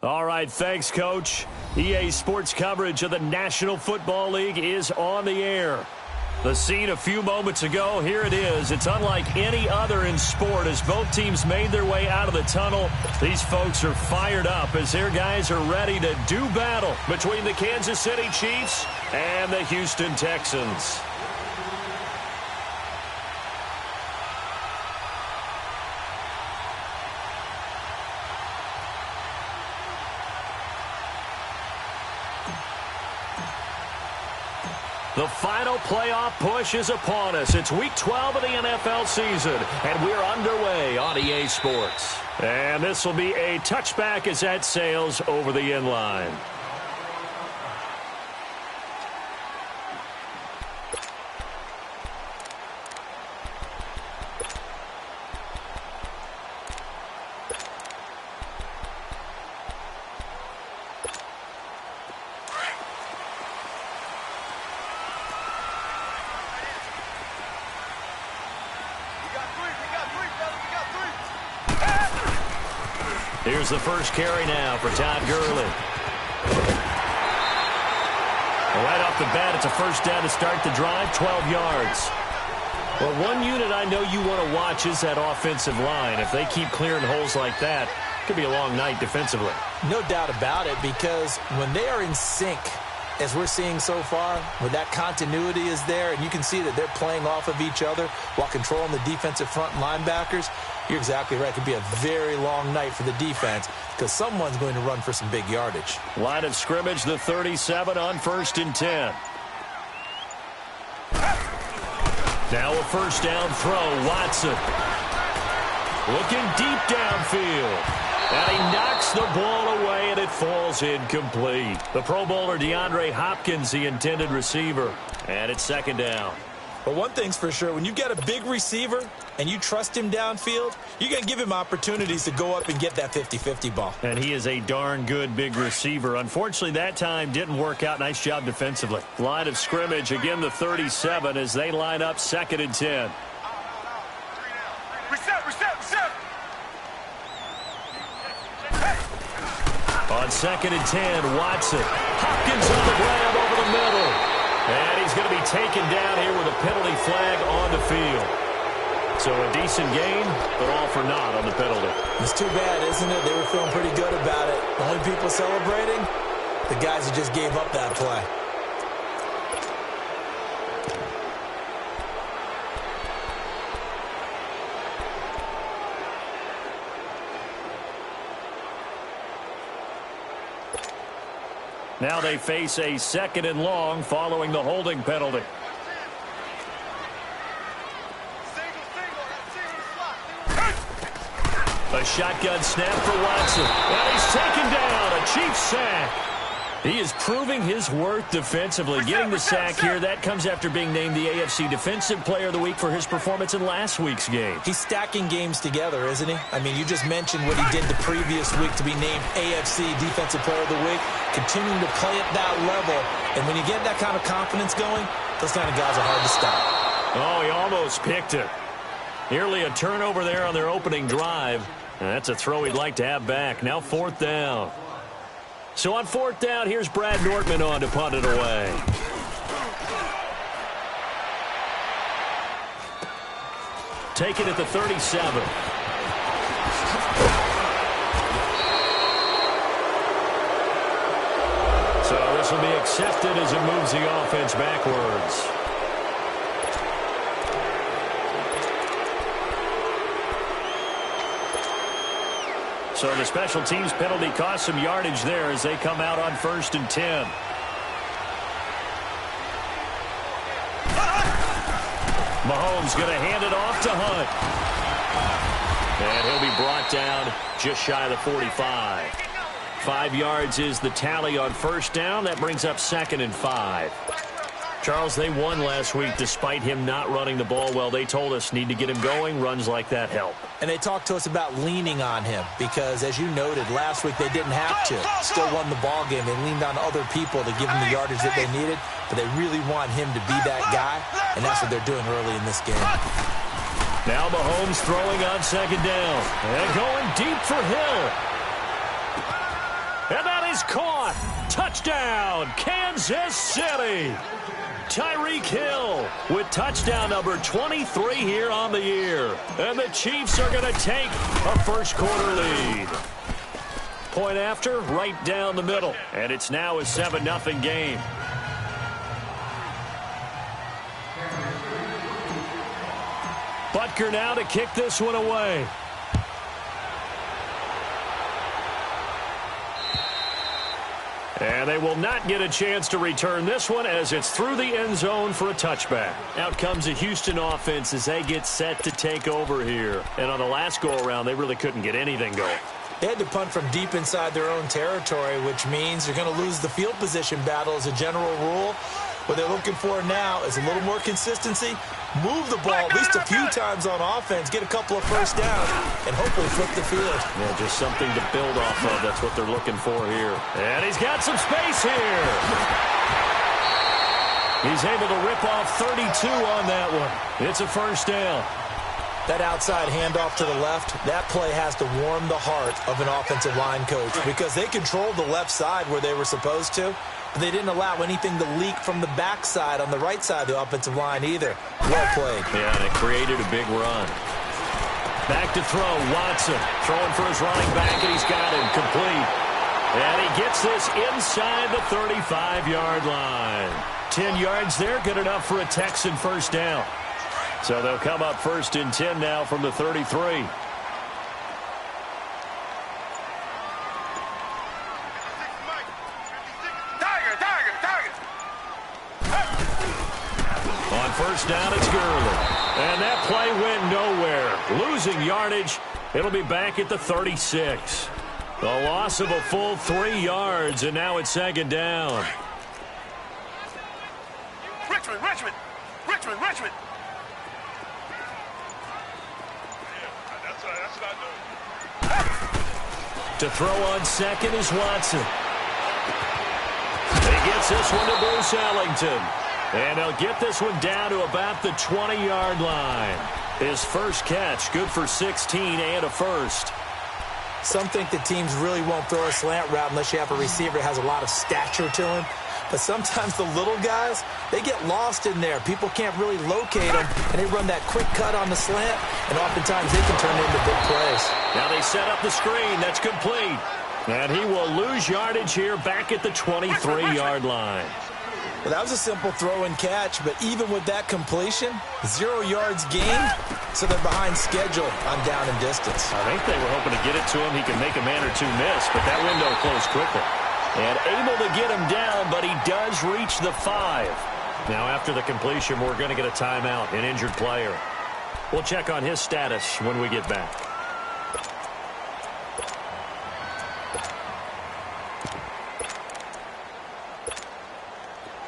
All right, thanks, Coach. EA Sports coverage of the National Football League is on the air. The scene a few moments ago, here it is. It's unlike any other in sport as both teams made their way out of the tunnel. These folks are fired up as their guys are ready to do battle between the Kansas City Chiefs and the Houston Texans. The final playoff push is upon us. It's Week 12 of the NFL season, and we're underway on EA Sports. And this will be a touchback as that sails over the end line. Here's the first carry now for Todd Gurley. Right off the bat, it's a first down to start the drive, 12 yards. Well, one unit I know you want to watch is that offensive line. If they keep clearing holes like that, it could be a long night defensively. No doubt about it, because when they are in sync, as we're seeing so far, when that continuity is there, and you can see that they're playing off of each other while controlling the defensive front linebackers, you're exactly right. It could be a very long night for the defense because someone's going to run for some big yardage. Line of scrimmage, the 37 on 1st and 10. Now a first down throw, Watson. Looking deep downfield. And he knocks the ball away, and it falls incomplete. The Pro Bowler DeAndre Hopkins, the intended receiver. And it's second down. But one thing's for sure, when you get a big receiver and you trust him downfield, you're going to give him opportunities to go up and get that 50-50 ball. And he is a darn good big receiver. Unfortunately, that time didn't work out. Nice job defensively. Line of scrimmage, again the 37 as they line up 2nd and 10. Reset. On 2nd and 10, Watson. Hopkins on the grab over the middle. And he's going to be taken down here with a penalty flag on the field. So a decent gain, but all for naught on the penalty. It's too bad, isn't it? They were feeling pretty good about it. The only people celebrating, the guys who just gave up that play. Now they face a 2nd and long following the holding penalty. A shotgun snap for Watson. And he's taken down. A Chiefs sack. He is proving his worth defensively. Getting the sack here, that comes after being named the AFC Defensive Player of the Week for his performance in last week's game. He's stacking games together, isn't he? I mean, you just mentioned what he did the previous week to be named AFC Defensive Player of the Week. Continuing to play at that level. And when you get that kind of confidence going, those kind of guys are hard to stop. Oh, he almost picked it. Nearly a turnover there on their opening drive. And that's a throw he'd like to have back. Now 4th down. So on 4th down, here's Brad Nortman on to punt it away. Take it at the 37. So this will be accepted as it moves the offense backwards. So the special teams penalty cost some yardage there as they come out on 1st and 10. Mahomes going to hand it off to Hunt. And he'll be brought down just shy of the 45. 5 yards is the tally on 1st down. That brings up 2nd and 5. Charles, they won last week despite him not running the ball well. They told us need to get him going. Runs like that help. And they talked to us about leaning on him because, as you noted, last week they didn't have to. Still won the ball game. They leaned on other people to give them the yardage that they needed, but they really want him to be that guy, and that's what they're doing early in this game. Now Mahomes throwing on 2nd down. And going deep for Hill. He's caught. Touchdown, Kansas City. Tyreek Hill with touchdown number 23 here on the year. And the Chiefs are going to take a first-quarter lead. Point after, right down the middle. And it's now a 7-0 game. Butker now to kick this one away. And they will not get a chance to return this one as it's through the end zone for a touchback. Out comes the Houston offense as they get set to take over here. And on the last go-around, they really couldn't get anything going. They had to punt from deep inside their own territory, which means you're going to lose the field position battle as a general rule. What they're looking for now is a little more consistency, move the ball at least a few times on offense, get a couple of first downs, and hopefully flip the field. Yeah, just something to build off of. That's what they're looking for here. And he's got some space here. He's able to rip off 32 on that one. It's a first down. That outside handoff to the left, that play has to warm the heart of an offensive line coach because they controlled the left side where they were supposed to. They didn't allow anything to leak from the backside on the right side of the offensive line either. Well played. Yeah, and it created a big run. Back to throw, Watson throwing for his running back, and he's got him complete. And he gets this inside the 35-yard line. 10 yards there, good enough for a Texan first down. So they'll come up first and 10 now from the 33. On first down, it's Gurley. And that play went nowhere. Losing yardage. It'll be back at the 36. The loss of a full 3 yards, and now it's second down. Richmond. To throw on second is Watson. He gets this one to Bruce Ellington. And he'll get this one down to about the 20-yard line. His first catch, good for 16 and a first. Some think that teams really won't throw a slant route unless you have a receiver that has a lot of stature to him. But sometimes the little guys, they get lost in there. People can't really locate them, and they run that quick cut on the slant, and oftentimes they can turn into big plays. Now they set up the screen. That's complete. And he will lose yardage here back at the 23-yard line. Well, that was a simple throw and catch, but even with that completion, 0 yards gained, so they're behind schedule on down and distance. I think they were hoping to get it to him. He can make a man or two miss, but that window closed quickly. And able to get him down, but he does reach the 5. Now, after the completion, we're going to get a timeout, an injured player. We'll check on his status when we get back.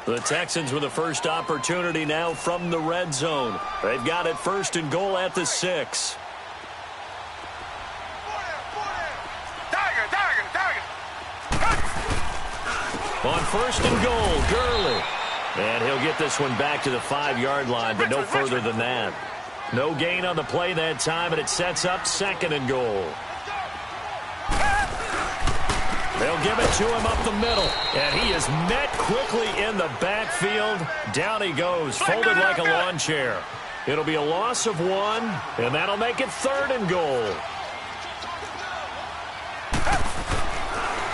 The Texans with the first opportunity now from the red zone. They've got it first and goal at the 6. On first and goal, Gurley. And he'll get this one back to the 5-yard line, but no further than that. No gain on the play that time, and it sets up second and goal. They'll give it to him up the middle, and he is met quickly in the backfield. Down he goes, folded like a lawn chair. It'll be a loss of 1, and that'll make it third and goal.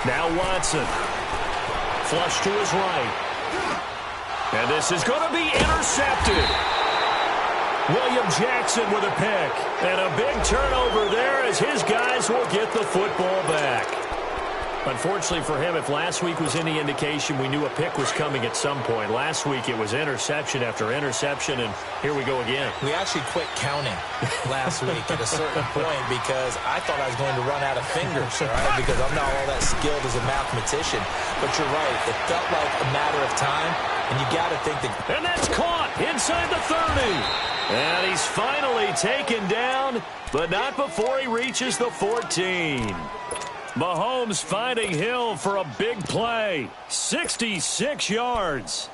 Now Watson. Flush to his right. And this is going to be intercepted. William Jackson with a pick. And a big turnover there as his guys will get the football back. Unfortunately for him, if last week was any indication, we knew a pick was coming at some point. Last week it was interception after interception, and here we go again. We actually quit counting last week at a certain point because I thought I was going to run out of fingers, all right, because I'm not all that skilled as a mathematician. But you're right. It felt like a matter of time, and you got to think that. And that's caught inside the 30. And he's finally taken down, but not before he reaches the 14. Mahomes finding Hill for a big play. 66 yards.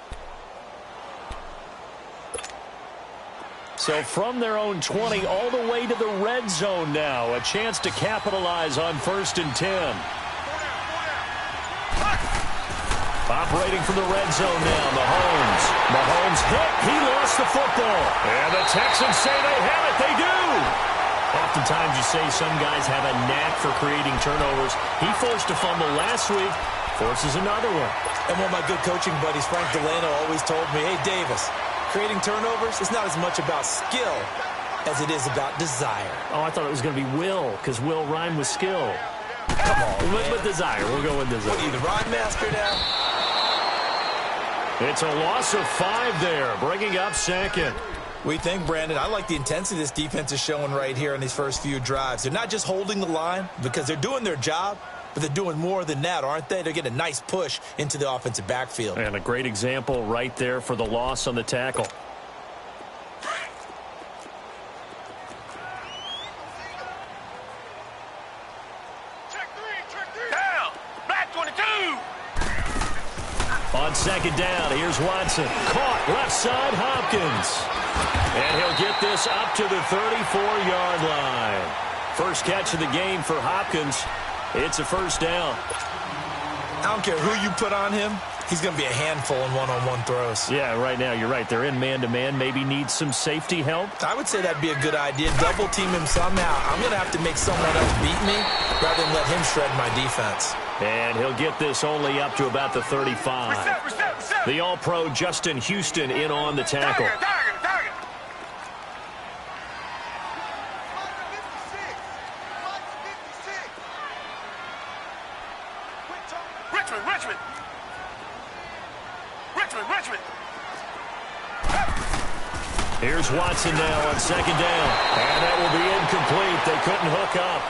So from their own 20 all the way to the red zone now. A chance to capitalize on first and 10. Operating from the red zone now, Mahomes. Mahomes hit. He lost the football. And the Texans say they have it. They do. Oftentimes you say some guys have a knack for creating turnovers. He forced a fumble last week, forces another one. And one of my good coaching buddies, Frank Delano, always told me, hey, Davis, creating turnovers is not as much about skill as it is about desire. Oh, I thought it was going to be will, because will rhyme with skill. Come on, with desire. We'll go with desire. What are you, the rhyme master now? It's a loss of 5 there, bringing up second. We think, Brandon, I like the intensity this defense is showing right here in these first few drives. They're not just holding the line because they're doing their job, but they're doing more than that, aren't they? They're getting a nice push into the offensive backfield. And a great example right there for the loss on the tackle. On second down, here's Watson. Caught left side, Hopkins. And he'll get this up to the 34-yard line. First catch of the game for Hopkins. It's a first down. I don't care who you put on him. He's going to be a handful in one-on-one throws. Yeah, right now, you're right. They're in man-to-man. Maybe needs some safety help. I would say that'd be a good idea. Double team him somehow. I'm going to have to make someone else beat me rather than let him shred my defense. And he'll get this only up to about the 35. The All-Pro Justin Houston in on the tackle. Richmond. Here's Watson now on second down. And that will be incomplete. They couldn't hook up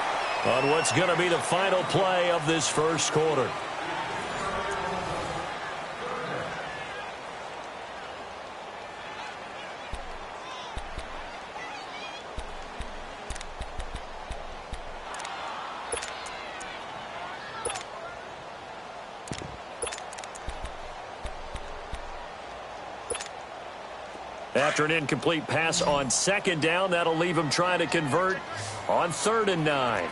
on what's going to be the final play of this first quarter. After an incomplete pass on second down, that'll leave him trying to convert on 3rd and 9.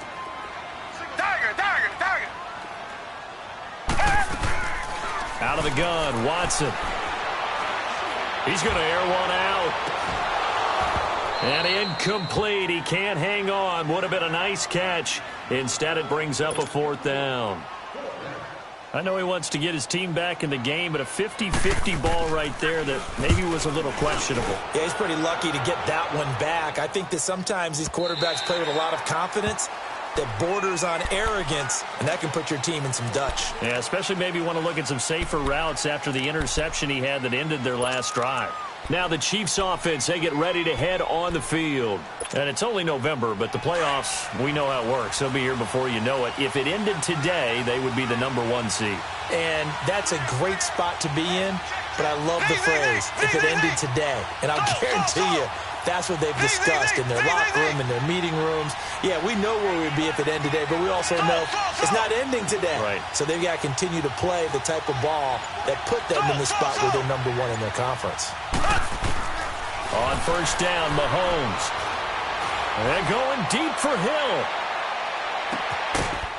Out of the gun, Watson. He's going to air one out. And incomplete. He can't hang on. Would have been a nice catch. Instead, it brings up a 4th down. I know he wants to get his team back in the game, but a 50-50 ball right there that maybe was a little questionable. Yeah, he's pretty lucky to get that one back. I think that sometimes these quarterbacks play with a lot of confidence that borders on arrogance, and that can put your team in some Dutch. Yeah, especially maybe want to look at some safer routes after the interception he had that ended their last drive. Now the Chiefs offense, they get ready to head on the field. And it's only November, but the playoffs, we know how it works. They'll be here before you know it. If it ended today, they would be the #1 seed. And that's a great spot to be in, but I love the phrase, if it ended today. And I'll guarantee you, that's what they've discussed in their locker room, in their meeting rooms. Yeah, we know where we'd be if it ended today, but we also know it's not ending today. Right. So they've got to continue to play the type of ball that put them in the spot where they're #1 in their conference. On first down, Mahomes. And going deep for Hill.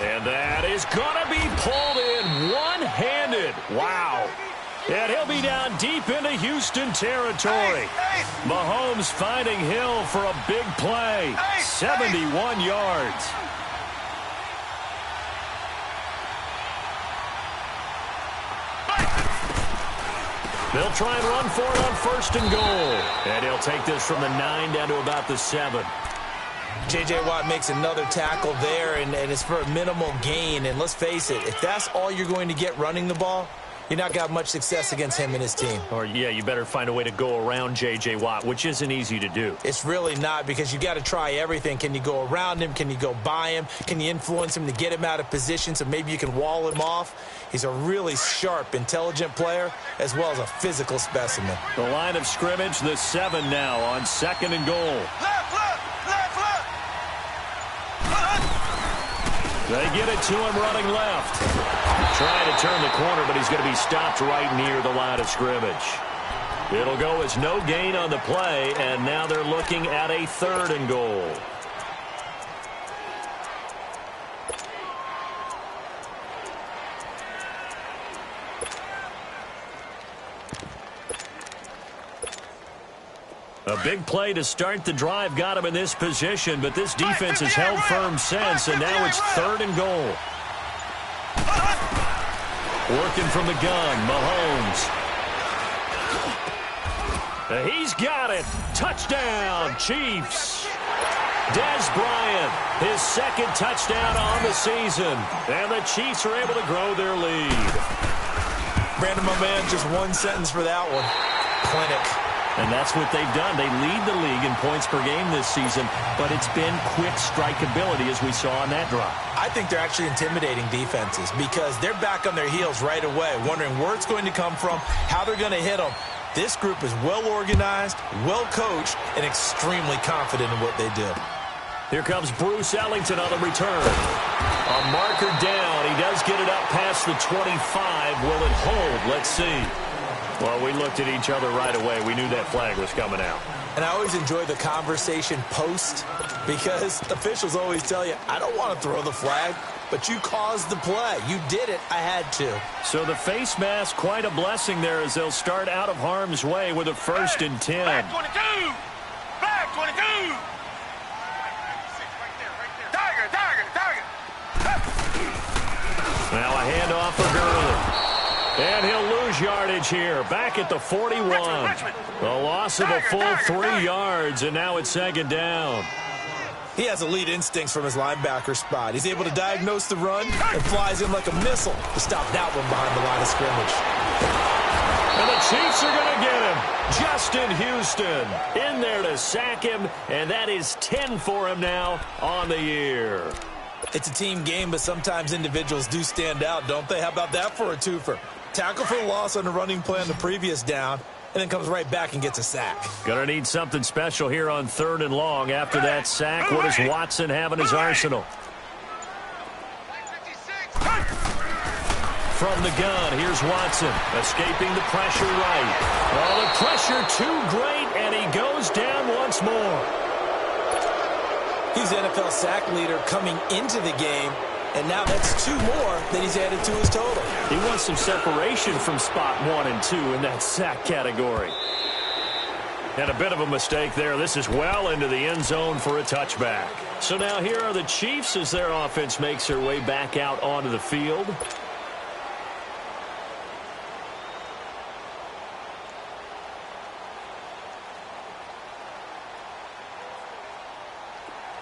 And that is going to be pulled in one-handed. Wow. And he'll be down deep into Houston territory. Mahomes finding Hill for a big play. 71 yards. They'll try and run for it on 1st and goal. And he'll take this from the 9 down to about the 7. J.J. Watt makes another tackle there, and it's for a minimal gain. And let's face it, if that's all you're going to get running the ball, you're not got much success against him and his team. Or, yeah, you better find a way to go around J.J. Watt, which isn't easy to do. It's really not, because you got to try everything. Can you go around him? Can you go by him? Can you influence him to get him out of position so maybe you can wall him off? He's a really sharp, intelligent player, as well as a physical specimen. The line of scrimmage, the 7 now on 2nd and goal. They get it to him running left. Trying to turn the corner, but he's going to be stopped right near the line of scrimmage. It'll go as no gain on the play, and now they're looking at a 3rd and goal. big play to start the drive got him in this position, but this defense has held firm since, and now it's 3rd and goal. Working from the gun, Mahomes. He's got it. Touchdown, Chiefs. Dez Bryant, his 2nd touchdown on the season. And the Chiefs are able to grow their lead. Brandon, my man, just one sentence for that one. Clinic. And that's what they've done. They lead the league in points per game this season, but it's been quick strikeability as we saw on that drive. I think they're actually intimidating defenses because they're back on their heels right away, wondering where it's going to come from, how they're going to hit them. This group is well organized, well coached, and extremely confident in what they do. Here comes Bruce Ellington on the return. A marker down. He does get it up past the 25. Will it hold? Let's see. Well, we looked at each other right away. We knew that flag was coming out. And I always enjoy the conversation post because officials always tell you, I don't want to throw the flag, but you caused the play. You did it. I had to. So the face mask, quite a blessing there as they'll start out of harm's way with a 1st and 10. Back 22. Back 22. Target. Now a handoff for Gurley. And he'll lose yardage here. Back at the 41. A loss of a full 3 yards, and now it's 2nd down. He has elite instincts from his linebacker spot. He's able to diagnose the run and flies in like a missile to stop that one behind the line of scrimmage. And the Chiefs are going to get him. Justin Houston in there to sack him, and that is 10 for him now on the year. It's a team game, but sometimes individuals do stand out, don't they? How about that for a twofer? Tackle for loss on the running play on the previous down, and then comes right back and gets a sack. Gonna need something special here on 3rd and long. After that sack, what does Watson have in his arsenal? From the gun, here's Watson, escaping the pressure right. Oh, the pressure too great, and he goes down once more. He's NFL sack leader coming into the game, and now that's 2 more that he's added to his total. He wants some separation from spot 1 and 2 in that sack category. And a bit of a mistake there. This is well into the end zone for a touchback. So now here are the Chiefs as their offense makes their way back out onto the field.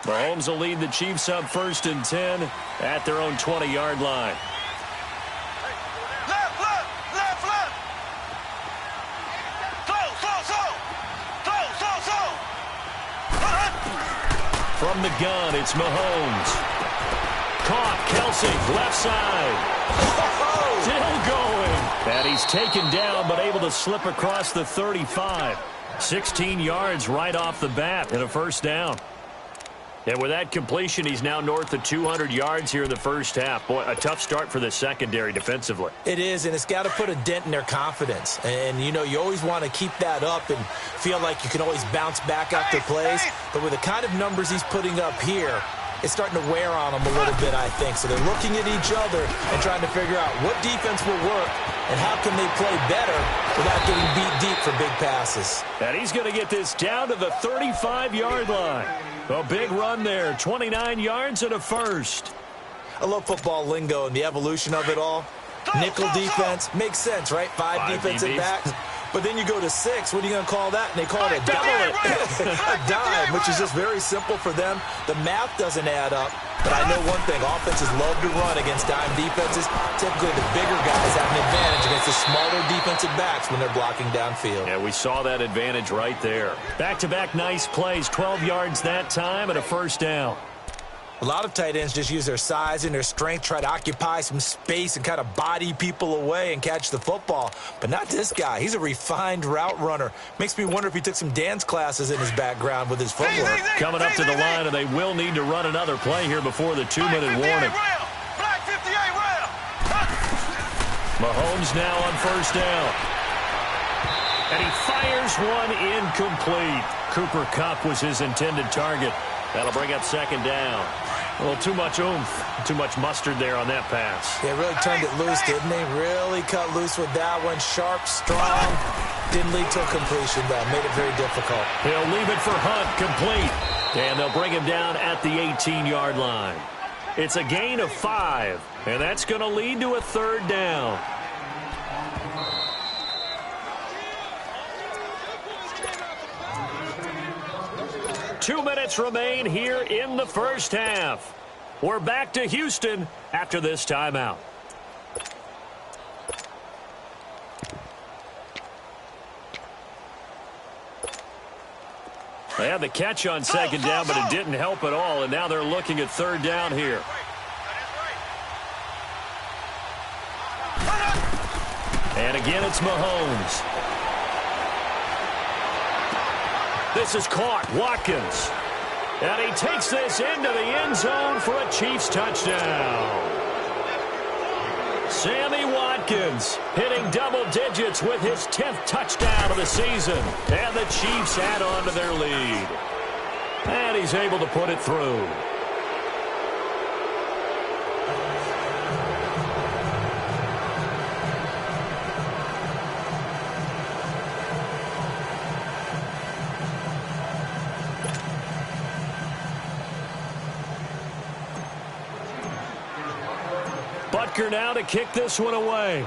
Mahomes will lead the Chiefs up 1st and 10 at their own 20-yard line. Left. From the gun, it's Mahomes. Caught, Kelsey, left side. Still going. And he's taken down, but able to slip across the 35. 16 yards right off the bat and a 1st down. And with that completion, he's now north of 200 yards here in the 1st half. Boy, a tough start for the secondary defensively. It is, and it's got to put a dent in their confidence. And, you know, you always want to keep that up and feel like you can always bounce back after plays. But with the kind of numbers he's putting up here, it's starting to wear on them a little bit, I think. So they're looking at each other and trying to figure out what defense will work and how can they play better without getting beat deep for big passes. And he's going to get this down to the 35-yard line. A big run there, 29 yards and a 1st. I love football lingo and the evolution of it all. Nickel defense makes sense, right? 5 defensive backs. But then you go to 6. What are you going to call that? And they call it a dime, which is just very simple for them. The math doesn't add up. But I know one thing. Offenses love to run against dime defenses. Typically, the bigger guys have an advantage against the smaller defensive backs when they're blocking downfield. Yeah, we saw that advantage right there. Back-to-back nice plays. 12 yards that time and a 1st down. A lot of tight ends just use their size and their strength, try to occupy some space and kind of body people away and catch the football. But not this guy. He's a refined route runner. Makes me wonder if he took some dance classes in his background with his footwork. Coming up to the line, and they will need to run another play here before the 2-minute warning. Black 58 rail. Mahomes now on 1st down. And he fires one incomplete. Cooper Kupp was his intended target. That'll bring up 2nd down. A little too much oomph, too much mustard there on that pass. They really turned it loose, didn't they? Really cut loose with that one. Sharp, strong. Didn't lead to a completion, though. Made it very difficult. He'll leave it for Hunt, complete. And they'll bring him down at the 18-yard line. It's a gain of 5, and that's going to lead to a third down. Two minutes remain here in the first half. We're back to Houston after this timeout. They had the catch on second down, but it didn't help at all, and now they're looking at third down here. And again, it's Mahomes. This is caught. Watkins. And he takes this into the end zone for a Chiefs touchdown. Sammy Watkins hitting double digits with his 10th touchdown of the season. And the Chiefs add on to their lead. And he's able to put it through. Butker now to kick this one away.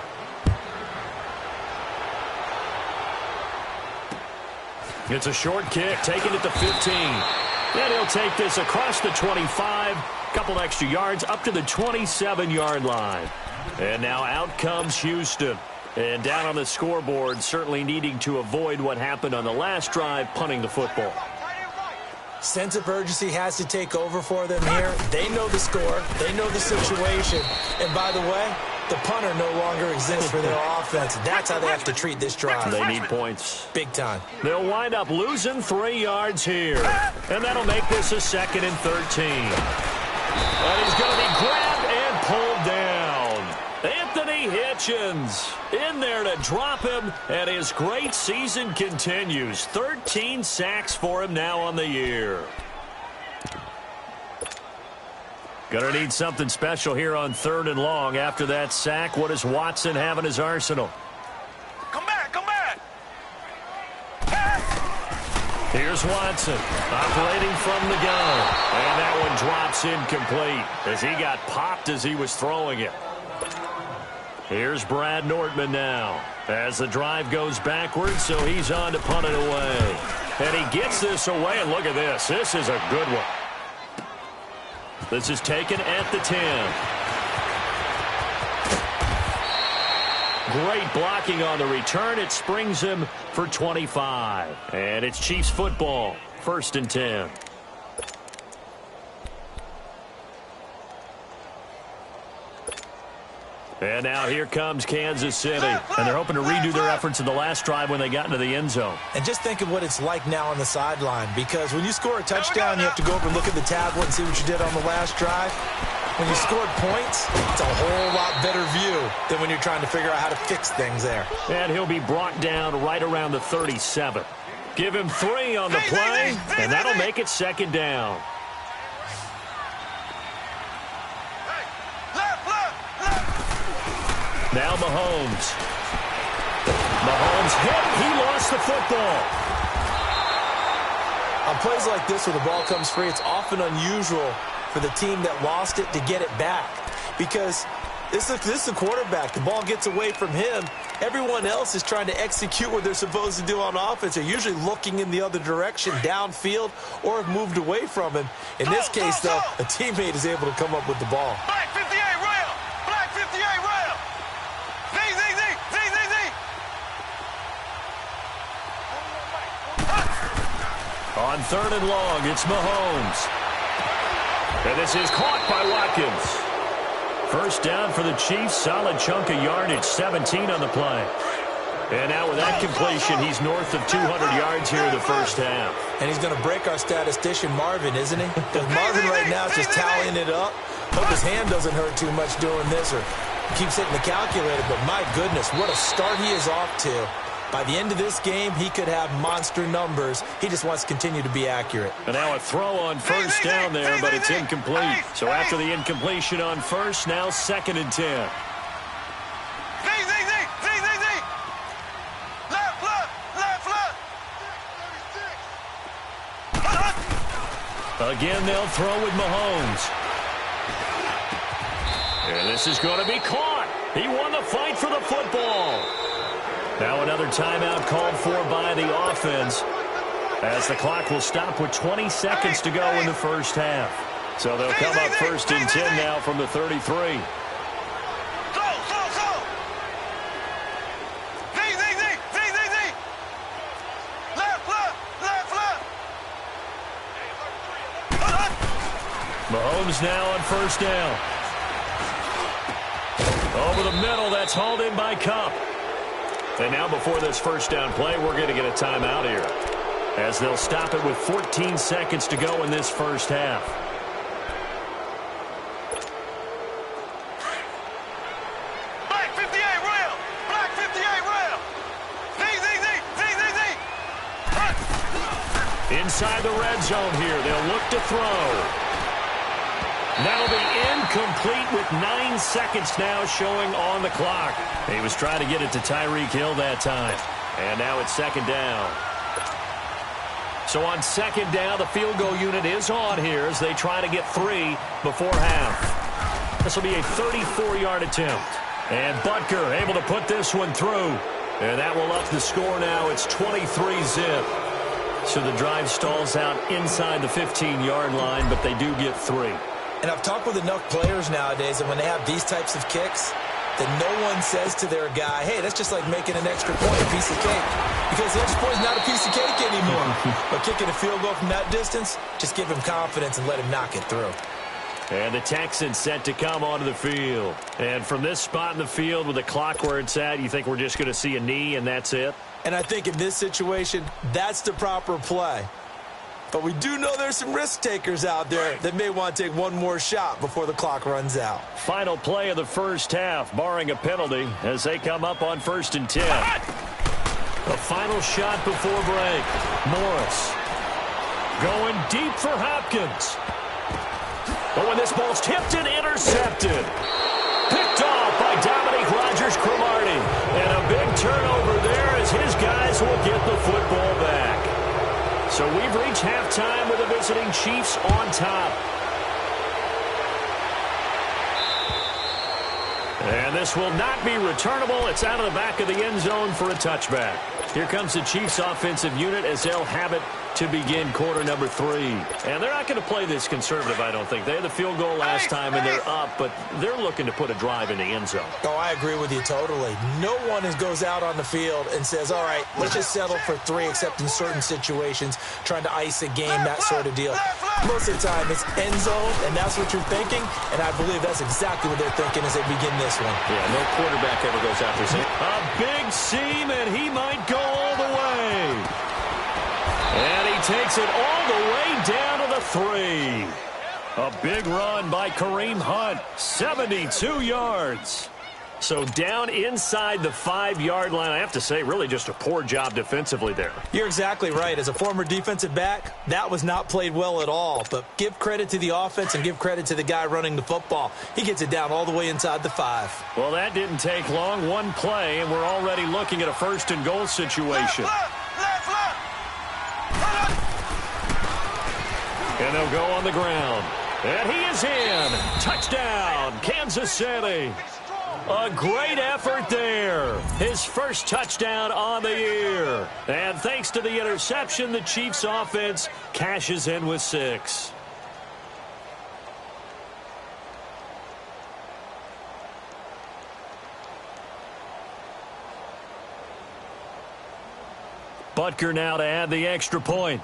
It's a short kick, taking it to 15. And he'll take this across the 25, couple extra yards up to the 27-yard line. And now out comes Houston. And down on the scoreboard, certainly needing to avoid what happened on the last drive, punting the football. Sense of urgency has to take over for them here. They know the score. They know the situation. And by the way, the punter no longer exists for their offense. That's how they have to treat this drive. They need points. Big time. They'll wind up losing 3 yards here. And that'll make this a 2nd and 13. And he's going to be grabbed and pulled down. Anthony Hitchens in there to drop him, and his great season continues. 13 sacks for him now on the year. Gonna need something special here on 3rd and long. After that sack, what does Watson have in his arsenal? Come back, come back. Here's Watson operating from the gun. And that one drops incomplete as he got popped as he was throwing it. Here's Brad Nortman now as the drive goes backwards, so he's on to punt it away. And he gets this away, and look at this. This is a good one. This is taken at the 10. Great blocking on the return. It springs him for 25. And it's Chiefs football, 1st and 10. And now here comes Kansas City. And they're hoping to redo their efforts in the last drive when they got into the end zone. And just think of what it's like now on the sideline. Because when you score a touchdown, you have to go over and look at the tablet and see what you did on the last drive. When you scored points, it's a whole lot better view than when you're trying to figure out how to fix things there. And he'll be brought down right around the 37. Give him 3 on the play, and that'll make it 2nd down. Now Mahomes. Mahomes hit. He lost the football. On plays like this where the ball comes free, it's often unusual for the team that lost it to get it back. Because this is the quarterback. The ball gets away from him. Everyone else is trying to execute what they're supposed to do on offense. They're usually looking in the other direction, downfield, or have moved away from him. In this case, though, a teammate is able to come up with the ball. Black 58 rail. Black 58 rail. Z. On 3rd and long, it's Mahomes. And this is caught by Watkins. 1st down for the Chiefs. Solid chunk of yardage, 17 on the play. And now with that completion, he's north of 200 yards here in the first half. And he's going to break our statistician, Marvin, isn't he? Because Marvin right now is just tallying it up. Hope his hand doesn't hurt too much doing this or keeps hitting the calculator. But my goodness, what a start he is off to. By the end of this game, he could have monster numbers. He just wants to continue to be accurate. And now a throw on first down there, but it's incomplete. So after the incompletion on first, now 2nd and 10. Again, they'll throw with Mahomes. And this is going to be caught. He won the fight for the football. Now another timeout called for by the offense, as the clock will stop with 20 seconds to go in the first half. So they'll come up 1st and 10 now from the 33. Mahomes now on first down. Over the middle, that's hauled in by Kupp. And now before this first down play, we're going to get a timeout here, as they'll stop it with 14 seconds to go in this first half. Black 58 rail! Black 58 rail! Inside the red zone here, they'll look to throw. That'll be incomplete with 9 seconds now showing on the clock. He was trying to get it to Tyreek Hill that time. And now it's 2nd down. So on 2nd down, the field goal unit is on here as they try to get 3 before half. This will be a 34-yard attempt. And Butker able to put this one through. And that will up the score now. It's 23-zip. So the drive stalls out inside the 15-yard line, but they do get 3. And I've talked with enough players nowadays that when they have these types of kicks, that no one says to their guy, hey, that's just like making an extra point, a piece of cake. Because the extra point is not a piece of cake anymore. But kicking a field goal from that distance, just give him confidence and let him knock it through. And the Texans set to come onto the field. And from this spot in the field with the clock where it's at, you think we're just going to see a knee and that's it? And I think in this situation, that's the proper play. But we do know there's some risk takers out there that may want to take one more shot before the clock runs out. Final play of the first half, barring a penalty, as they come up on 1st and 10. The final shot before break. Morris going deep for Hopkins. But when this ball's tipped and intercepted. Picked off by Dominique Rodgers-Cromartie. And a big turnover there as his guys will get the football back. So we've reached halftime with the visiting Chiefs on top. And this will not be returnable. It's out of the back of the end zone for a touchback. Here comes the Chiefs offensive unit as they'll have it to begin quarter number 3. And they're not going to play this conservative, I don't think. They had the field goal last time and they're up, but they're looking to put a drive in the end zone. Oh, I agree with you totally. No one goes out on the field and says, all right, let's just settle for 3, except in certain situations, trying to ice a game, that sort of deal. Most of the time, it's end zone, and that's what you're thinking, and I believe that's exactly what they're thinking as they begin this one. Yeah, no quarterback ever goes after him. A big seam, and he might go all the way. And he takes it all the way down to the 3. A big run by Kareem Hunt, 72 yards. So down inside the 5-yard line, I have to say, really just a poor job defensively there. You're exactly right. As a former defensive back, that was not played well at all. But give credit to the offense and give credit to the guy running the football. He gets it down all the way inside the 5. Well, that didn't take long. One play, and we're already looking at a 1st and goal situation. And they'll go on the ground. And he is in. Touchdown, Kansas City. A great effort there. His first touchdown on the year. And thanks to the interception, the Chiefs offense cashes in with 6. Butker now to add the extra point.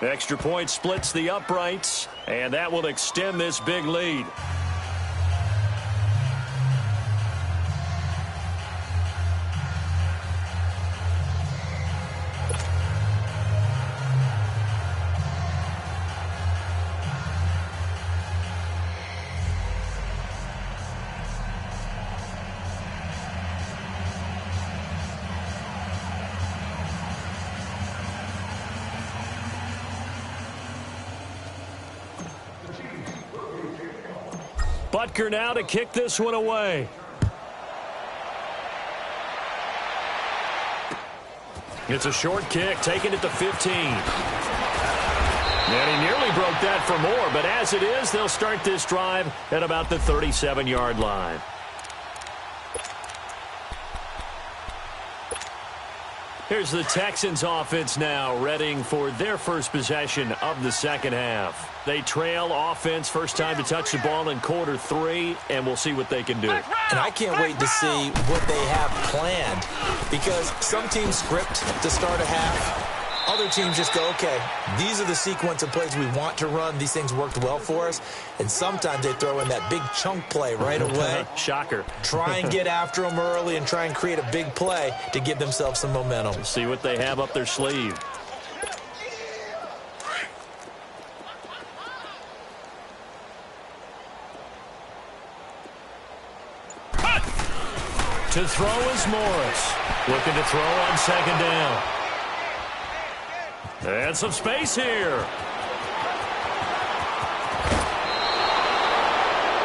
Extra point splits the uprights, and that will extend this big lead. Butker now to kick this one away. It's a short kick, taking it to 15. And he nearly broke that for more, but as it is, they'll start this drive at about the 37-yard line. Here's the Texans offense now, readying for their first possession of the second half. They trail offense, first time to touch the ball in quarter 3, and we'll see what they can do. And I can't wait to see what they have planned, because some teams script to start a half. Other teams just go, okay, these are the sequence of plays we want to run. These things worked well for us. And sometimes they throw in that big chunk play right away. Shocker. Try and get after them early and try and create a big play to give themselves some momentum. Let's see what they have up their sleeve. To throw is Morris. Looking to throw on second down. And some space here.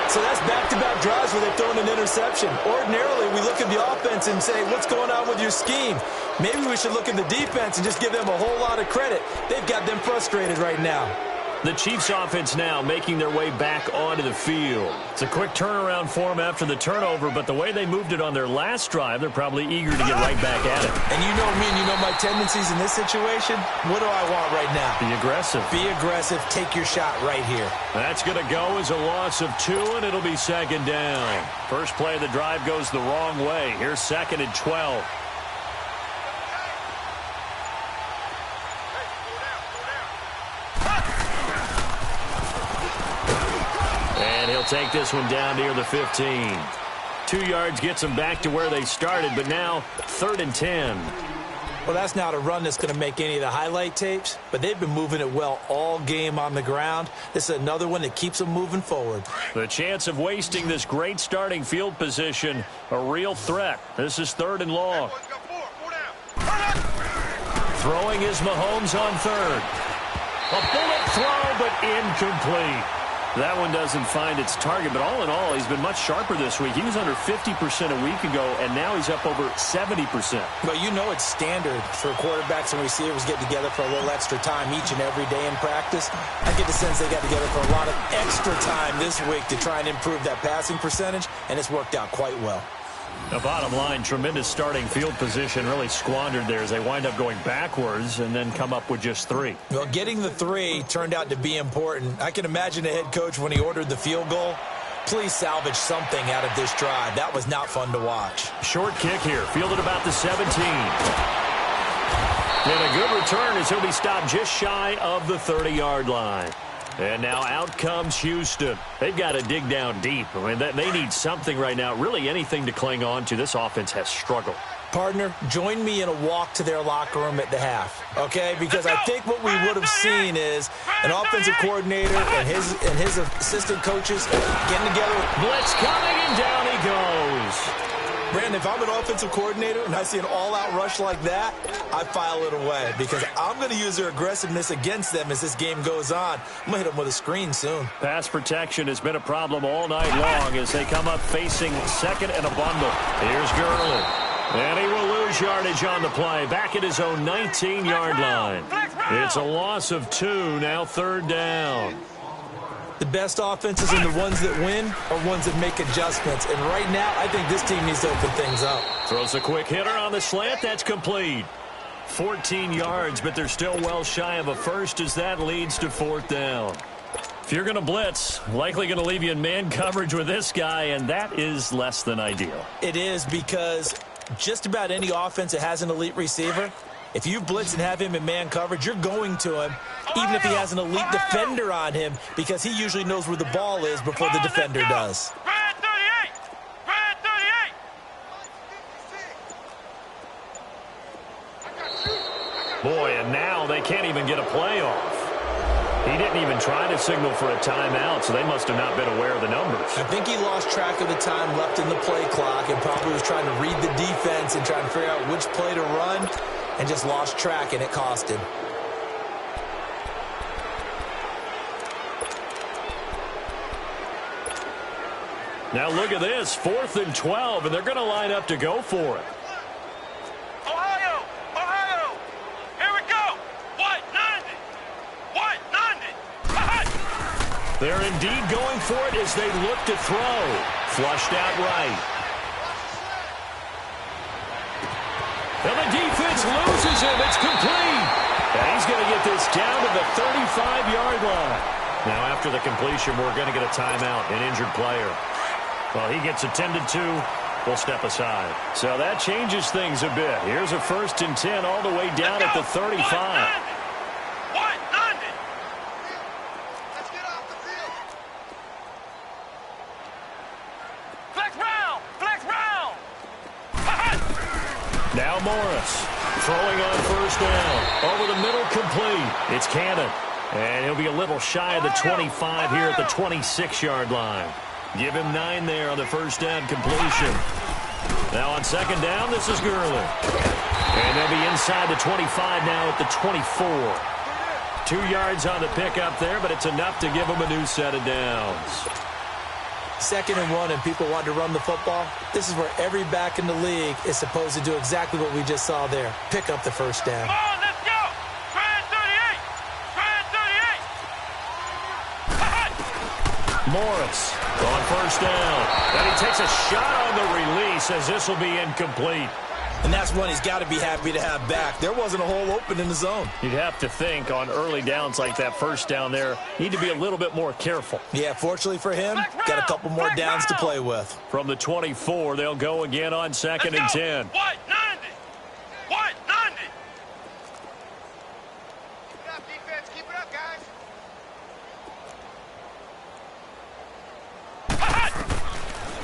So that's back-to-back drives where they've thrown an interception. Ordinarily, we look at the offense and say, what's going on with your scheme? Maybe we should look at the defense and just give them a whole lot of credit. They've got them frustrated right now. The Chiefs offense now making their way back onto the field. It's a quick turnaround for them after the turnover, but the way they moved it on their last drive, they're probably eager to get right back at it. And you know me and you know my tendencies in this situation. What do I want right now? Be aggressive. Be aggressive. Take your shot right here. That's going to go as a loss of 2, and it'll be second down. First play of the drive goes the wrong way. Here's second and 12. And he'll take this one down near the 15. 2 yards gets them back to where they started, but now 3rd and 10. Well, that's not a run that's going to make any of the highlight tapes, but they've been moving it well all game on the ground. This is another one that keeps them moving forward. The chance of wasting this great starting field position, a real threat. This is 3rd and long. Throwing is Mahomes on 3rd. A bullet throw, but incomplete. That one doesn't find its target, but all in all, he's been much sharper this week. He was under 50% a week ago, and now he's up over 70%. Well, you know it's standard for quarterbacks and receivers get together for a little extra time each and every day in practice. I get the sense they got together for a lot of extra time this week to try and improve that passing percentage, and it's worked out quite well. The bottom line, tremendous starting field position, really squandered there as they wind up going backwards and then come up with just 3. Well, getting the 3 turned out to be important. I can imagine the head coach when he ordered the field goal. Please salvage something out of this drive. That was not fun to watch. Short kick here, fielded about the 17. And a good return as he'll be stopped just shy of the 30-yard line. And now out comes Houston. They've got to dig down deep. I mean, they need something right now, really anything to cling on to. This offense has struggled. Partner, join me in a walk to their locker room at the half, okay? Because I think what we would have seen is an offensive coordinator and his assistant coaches getting together. Blitz coming, and down he goes. Brandon, if I'm an offensive coordinator and I see an all-out rush like that, I file it away because I'm going to use their aggressiveness against them as this game goes on. I'm going to hit them with a screen soon. Pass protection has been a problem all night long as they come up facing second and a bundle. Here's Gurley. And he will lose yardage on the play. Back at his own 19-yard line. It's a loss of 2, now 3rd down. The best offenses and the ones that win are ones that make adjustments. And right now, I think this team needs to open things up. Throws a quick hitter on the slant. That's complete. 14 yards, but they're still well shy of a first as that leads to 4th down. If you're going to blitz, likely going to leave you in man coverage with this guy, and that is less than ideal. It is because just about any offense that has an elite receiver, if you blitz and have him in man coverage, you're going to him, even if he has an elite defender on him, because he usually knows where the ball is before the defender does. Red 38! Red 38! Boy, and now they can't even get a play off. He didn't even try to signal for a timeout, so they must have not been aware of the numbers. I think he lost track of the time left in the play clock and probably was trying to read the defense and trying to figure out which play to run and just lost track, and it cost him. Now look at this, 4th and 12, and they're going to line up to go for it. Ohio! Ohio! Here we go! White 90! White 90! They're indeed going for it as they look to throw. Flushed out right. And the defense loses him. It's complete. And he's going to get this down to the 35-yard line. Now after the completion, we're going to get a timeout, an injured player. Well, he gets attended to. We'll step aside. So that changes things a bit. Here's a 1st and 10 all the way down at the 35. White 90! Let's get off the field. Flex round! Flex round! Now Morris throwing on 1st down. Over the middle, complete. It's Cannon. And he'll be a little shy of the 25 here at the 26-yard line. Give him 9 there on the 1st down completion. Now on 2nd down, this is Gurley. And they'll be inside the 25 now at the 24. 2 yards on the pickup there, but it's enough to give them a new set of downs. 2nd and 1 and people want to run the football. This is where every back in the league is supposed to do exactly what we just saw there. Pick up the 1st down. Come on, let's go! Trans 38! Trans 38! Morris on 1st down. And he takes a shot on the release as this will be incomplete. And that's one he's got to be happy to have back. There wasn't a hole open in the zone. You'd have to think on early downs like that 1st down there, need to be a little bit more careful. Yeah, fortunately for him, got a couple more downs to play with. From the 24, they'll go again on 2nd and 10. White 90! White 90! Keep it up, defense. Keep it up, guys.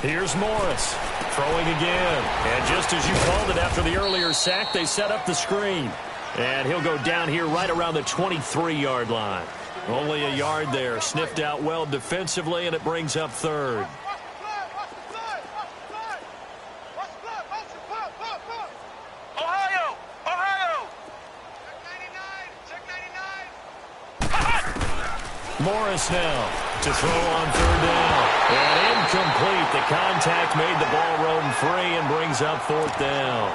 Here's Morris throwing again. And just as you called it after the earlier sack, they set up the screen. And he'll go down here right around the 23-yard line. Only a yard there. Sniffed out well defensively, and it brings up 3rd. Ohio! Ohio! Check 99! Morris now to throw on 3rd down. And incomplete. The contact made the ball roam free and brings up 4th down.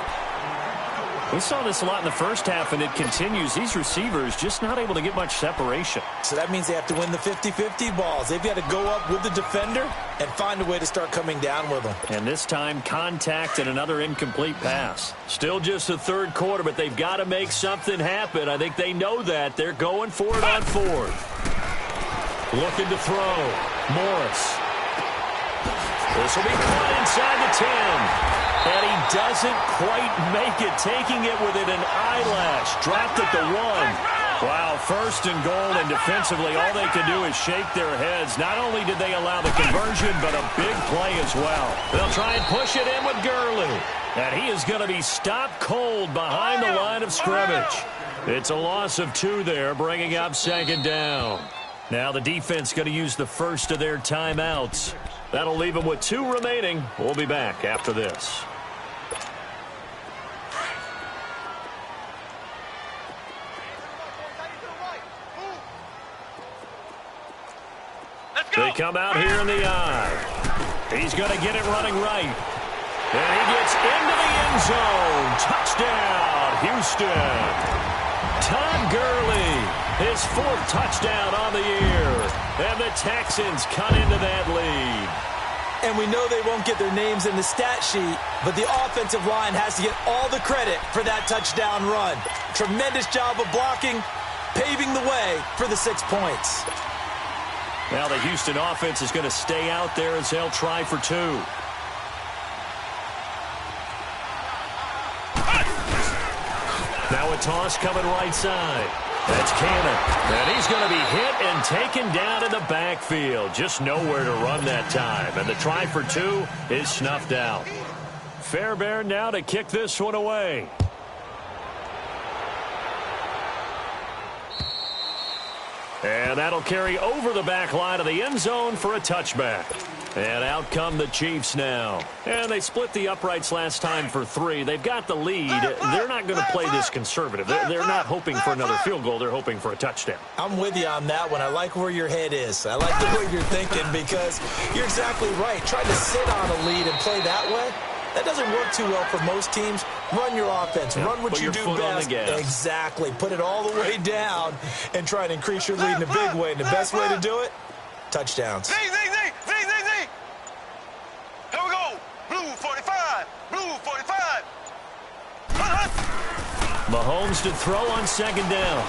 We saw this a lot in the 1st half, and it continues. These receivers just not able to get much separation. So that means they have to win the 50-50 balls. They've got to go up with the defender and find a way to start coming down with them. And this time, contact and another incomplete pass. Still just the 3rd quarter, but they've got to make something happen. I think they know that. They're going for it on 4th. Looking to throw. Morris. This will be caught inside the 10. And he doesn't quite make it, taking it within an eyelash. Dropped at the 1. Wow, 1st and goal, and defensively, all they can do is shake their heads. Not only did they allow the conversion, but a big play as well. They'll try and push it in with Gurley. And he is going to be stopped cold behind the line of scrimmage. It's a loss of 2 there, bringing up 2nd down. Now the defense going to use the first of their timeouts. That'll leave them with 2 remaining. We'll be back after this. They come out here in the eye. He's going to get it running right. And he gets into the end zone. Touchdown, Houston. Todd Gurley, his 4th touchdown on the year. And the Texans cut into that lead. And we know they won't get their names in the stat sheet, but the offensive line has to get all the credit for that touchdown run. Tremendous job of blocking, paving the way for the 6 points. Now the Houston offense is going to stay out there as they'll try for 2. Now a toss coming right side. That's Cannon. And he's going to be hit and taken down in the backfield. Just nowhere to run that time. And the try for 2 is snuffed out. Fairbairn now to kick this one away. And that'll carry over the back line of the end zone for a touchback. And out come the Chiefs now. And they split the uprights last time for 3. They've got the lead. They're not going to play this conservative. They're not hoping for another field goal. They're hoping for a touchdown. I'm with you on that one. I like where your head is. I like the way you're thinking because you're exactly right. Trying to sit on a lead and play that way, that doesn't work too well for most teams. Run your offense. Run what you do best. Exactly. Put it all the way down and try and increase your lead in a big way. And the best way to do it, touchdowns. Here we go. Blue 45. Blue 45. Mahomes to throw on second down.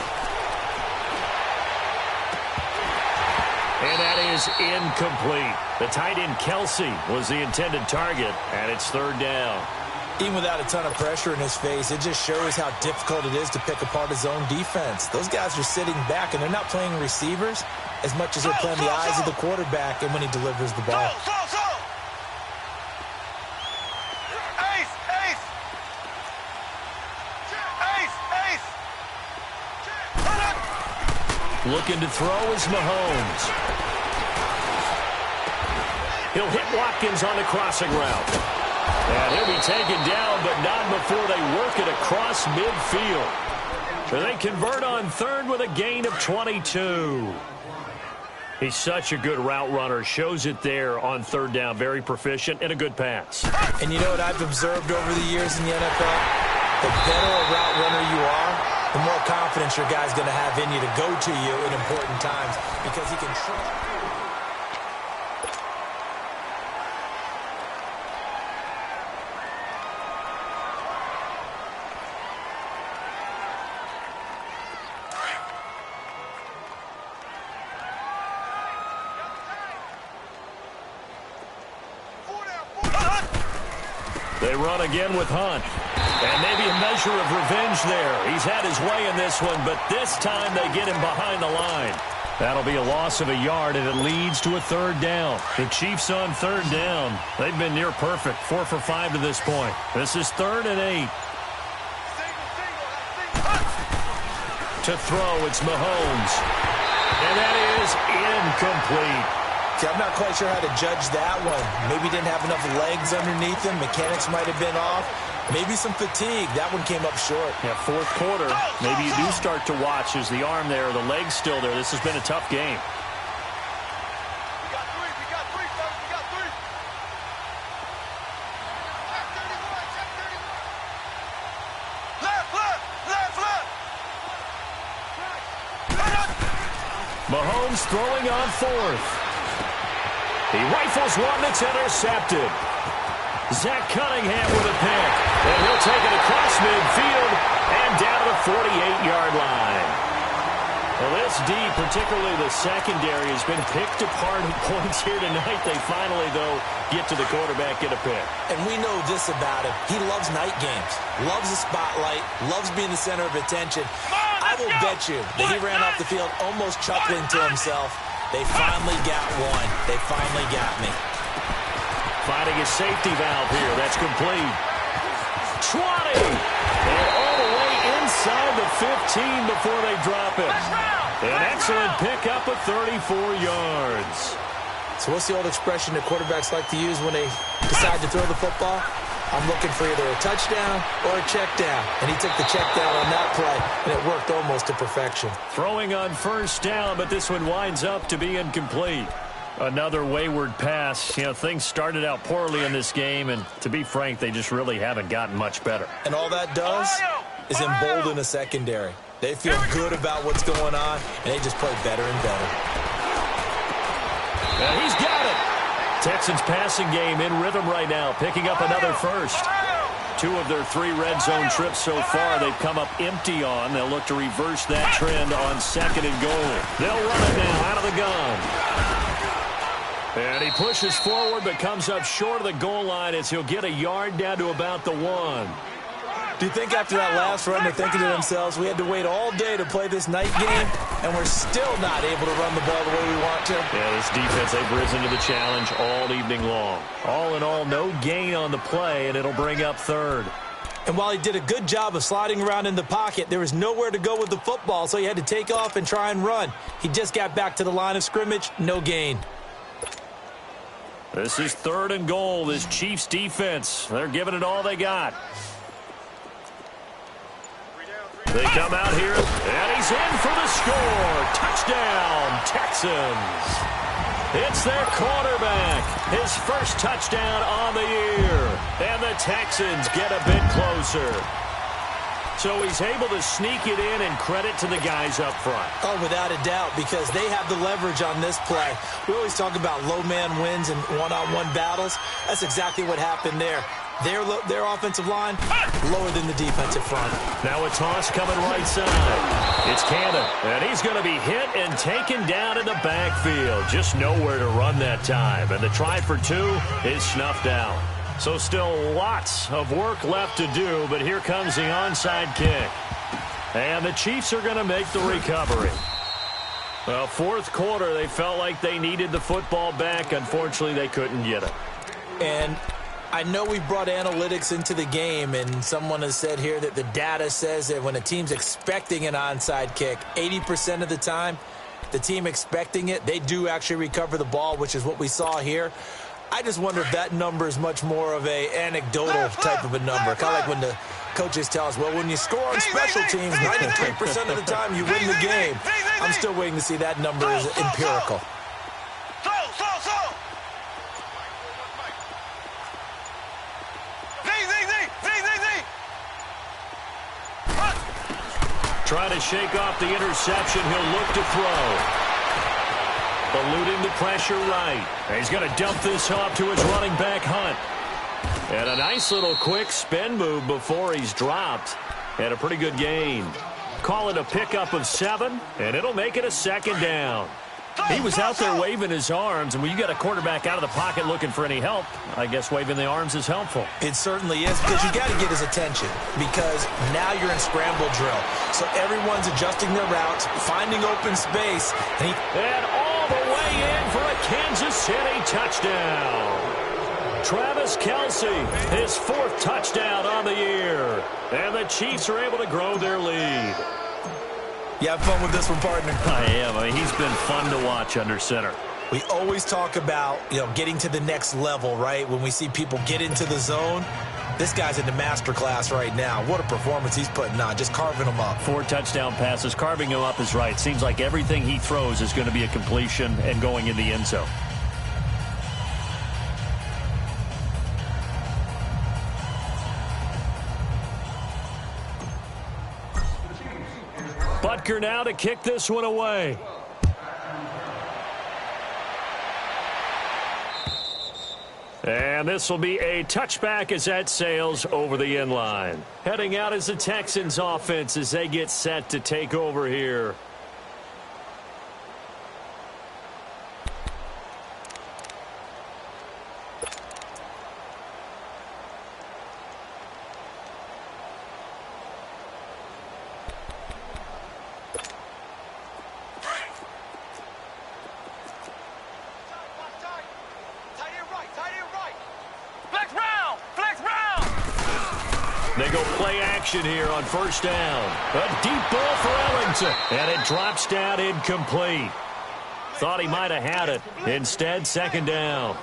And that is incomplete. The tight end Kelsey was the intended target, and it's third down. Even without a ton of pressure in his face, it just shows how difficult it is to pick apart his own defense. Those guys are sitting back, and they're not playing receivers as much as they're playing the eyes of the quarterback and when he delivers the ball. Looking to throw is Mahomes. He'll hit Watkins on the crossing route. And he'll be taken down, but not before they work it across midfield. So they convert on third with a gain of 22. He's such a good route runner. Shows it there on third down. Very proficient and a good pass. And you know what I've observed over the years in the NFL? The better a route runner you are, the more confidence your guy's going to have in you to go to you in important times because he can trust. They run again with Hunt. And maybe a measure of revenge there. He's had his way in this one, but this time they get him behind the line. That'll be a loss of a yard, and it leads to a third down. The Chiefs on third down. They've been near perfect, 4 for 5 to this point. This is 3rd and 8. To throw, it's Mahomes. And that is incomplete. See, I'm not quite sure how to judge that one. Maybe didn't have enough legs underneath him. Mechanics might have been off. Maybe some fatigue. That one came up short. Yeah, 4th quarter. Maybe you do start to watch as the arm there, the leg's still there. This has been a tough game. We got three, fellas. We got 3. Left. Mahomes throwing on 4th. He rifles one that's intercepted. Zach Cunningham with a pick. And he'll take it across midfield and down to the 48-yard line. Well, this D, particularly the secondary, has been picked apart at points here tonight. They finally, though, get to the quarterback, get a pick. And we know this about him. He loves night games, loves the spotlight, loves being the center of attention. I will bet you that he ran off the field almost chuckling to himself. They finally got one. They finally got me. Finding a safety valve here. That's complete. 20. And all the way inside the 15 before they drop it. An excellent pickup of 34 yards. So what's the old expression that quarterbacks like to use when they decide to throw the football? I'm looking for either a touchdown or a check down. And he took the check down on that play, and it worked almost to perfection. Throwing on first down, but this one winds up to be incomplete. Another wayward pass. You know, things started out poorly in this game, and to be frank, they just really haven't gotten much better. And all that does is embolden the secondary. They feel good about what's going on, and they just play better and better. And he's got it. Texans passing game in rhythm right now, picking up another first. 2 of their 3 red zone trips so far they've come up empty on. They'll look to reverse that trend on 2nd and goal. They'll run it now out of the gun. And he pushes forward but comes up short of the goal line as he'll get a yard down to about the 1. Do you think after that last run they're thinking to themselves, we had to wait all day to play this night game, and we're still not able to run the ball the way we want to? Yeah, this defense, they've risen to the challenge all evening long. All in all, no gain on the play, and it'll bring up 3rd. And while he did a good job of sliding around in the pocket, there was nowhere to go with the football, so he had to take off and try and run. He just got back to the line of scrimmage, no gain. This is 3rd and goal. This Chiefs defense, they're giving it all they got. They come out here, and he's in for the score. Touchdown, Texans. It's their quarterback. His first touchdown on the year. And the Texans get a bit closer. So he's able to sneak it in, and credit to the guys up front. Oh, without a doubt, because they have the leverage on this play. We always talk about low man wins in one-on-one battles. That's exactly what happened there. Their offensive line, lower than the defensive front. Now a toss coming right side. It's Cannon, and he's going to be hit and taken down in the backfield. Just nowhere to run that time. And the try for 2 is snuffed out. So still lots of work left to do, but here comes the onside kick. And the Chiefs are going to make the recovery. Well, 4th quarter, they felt like they needed the football back. Unfortunately, they couldn't get it. And I know we brought analytics into the game, and someone has said here that the data says that when a team's expecting an onside kick, 80% of the time, the team expecting it, they do actually recover the ball, which is what we saw here. I just wonder if that number is much more of a anecdotal type of a number. Kind of like when the coaches tell us, well, when you score on special teams, 93% of the time you win the game. I'm still waiting to see that number is empirical. Trying to shake off the interception. He'll look to throw. Eluding the pressure right. He's going to dump this off to his running back, Hunt. And a nice little quick spin move before he's dropped. And a pretty good gain. Call it a pickup of 7, and it'll make it a 2nd down. He was out there waving his arms, and when you got a quarterback out of the pocket looking for any help, I guess waving the arms is helpful. It certainly is, because you got to get his attention, because now you're in scramble drill. So everyone's adjusting their routes, finding open space. And all the way in for a Kansas City touchdown. Travis Kelce, his 4th touchdown on the year. And the Chiefs are able to grow their lead. You have fun with this one, partner? I am. I mean, he's been fun to watch under center. We always talk about, getting to the next level, right? When we see people get into the zone, this guy's in the master class right now. What a performance he's putting on, just carving them up. 4 touchdown passes. Carving him up is right. Seems like everything he throws is going to be a completion and going in the end zone. Butker now to kick this one away. And this will be a touchback as that sails over the end line. Heading out is the Texans offense as they get set to take over here. They go play action here on 1st down. A deep ball for Ellington. And it drops down incomplete. Thought he might have had it. Instead, 2nd down.